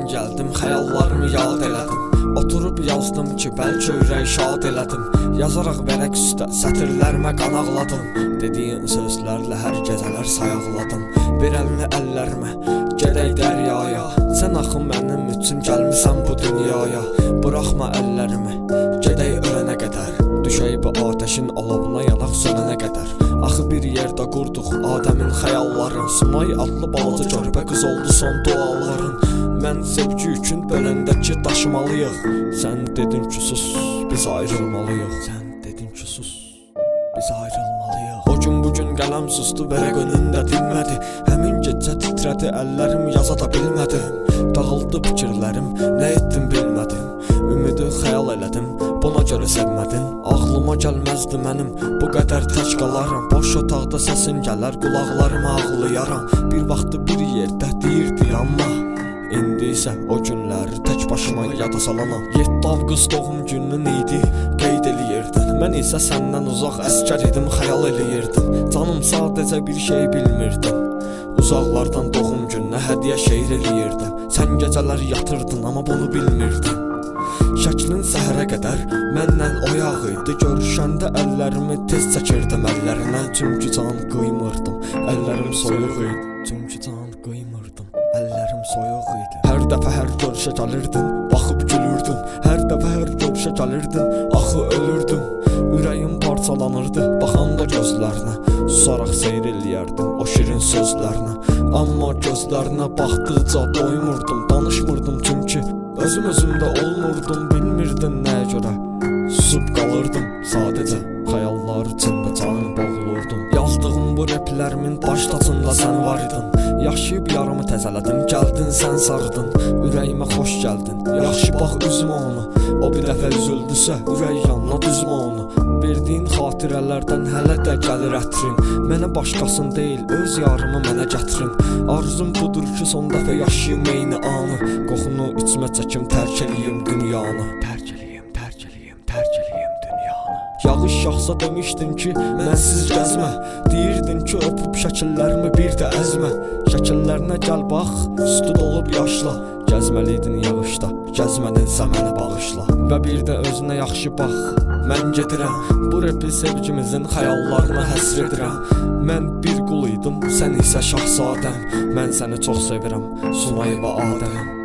mən gəldim, xəyallarımı yad elədim. Oturub yazdım ki, bəlkə ürək şad elədim. Yazaraq vərəq üstə sətirlərimə qan ağladım. Dediyin sözlərlə hər gecələr sayaqladım. Bir əlini əllərimə, gedək dəryaya. Sən axı mənim üçün gəlmisən bu dünyaya. Buraxma əllərimi, gedək ölənə qədər. Düşək bu ateşin alovuna yanaq sönənə qədər. Axı bir yerdə qurduq Adəmin xəyalların. Sunay adlı balaca körpə qız oldu son duaların. Mən sevgi üçün böləndəki daşımalıyıq. Sən dedin ki sus, biz ayrılmalıyıq. Sən dedin ki sus, biz ayrılmalıyıq. O gün bugün qələm sustu, vərəq önündə dinmədi. Həmin gecə titrədi əllərim, yaza da bilmədim. Dağıldı fikirlərim, nə etdim bilmədim. Ümidi xəyal elədim, buna görə sevmədim. Ağlıma gəlməzdi mənim, bu qədər tək qalaram. Boş otaqda səsin gələr, qulaqlarıma ağlayaram. Bir vaxtı bir yerdə deyirdi amma İndi isə o günləri tək başıma yada salanam. 7 avqust doğum günün idi, qeyd eləyirdin. Mən isə səndən uzaq əskər idim, xəyal eləyirdim. Canım sadəcə bir şey bilmirdim. Uzaqlardan doğum gününə hədiyyə şeir eləyirdim. Sən gecələr yatırdın, amma bunu bilmirdin. Şəklin səhərə qədər məndən oyaq idi. Görüşəndə əllərimi tez çəkirdim əllərinə. Çünki can qıymırdım, əllərim soyuq idi. Çünki can qıymırdım, əllərim soyuq idi. Hər dəfə hər görüşə gəlirdin, baxıb gülürdün. Hər dəfə hər görüşə gəlirdin, axı ölürdüm. Ürəyim parçalanırdı, baxanda gözlərinə. Susaraq seyr eləyərdim o şirin sözlərinə. Amma gözlərinə baxdıqca doymurdum, danışmırdım çünki özüm özümdə olmurdum, bilmirdin nəyə görə. Susub qalırdım sadəcə, xəyallar içində canım boğulurdum. Yazdığım bu replərimin baş tacında sən var idin. Yaşayıb yarımı təzələdim, gəldin sən sarıdın. Ürəyimə xoş gəldin, yaxşı bax üzümə onu. O bir dəfə üzüldüsə, ürək yanına düzmə onu. Verdiyin xatirələrdən hələ də gəlir ətrin. Mənə başqasın deyil, öz yarımı mənə gətirin. Arzum budur ki, son dəfə yaşayım eyni anı. Qoxunu içmə çəkim, tərk eləyim dünyanı. Tərk eləyim, tərk eləyim, tərk eləyim dünyanı. Yağış yağsa demişdin ki, mənsiz gəzmə. Deyirdin ki, öpüb şəkillərimi bir də əzmə. Şəkillərinə gəl bax, üstü dolub yaşla. Gəzməliydin yağışda, gəzmədinsə məni bağışla. Və bir də özünə yaxşı bax, mən gedirəm. Bu repi sevgimizin xəyallarına həsr edirəm. Mən bir qul idim, sən isə şahzadəm. Mən səni çox sevirəm, Sunay və Adəm.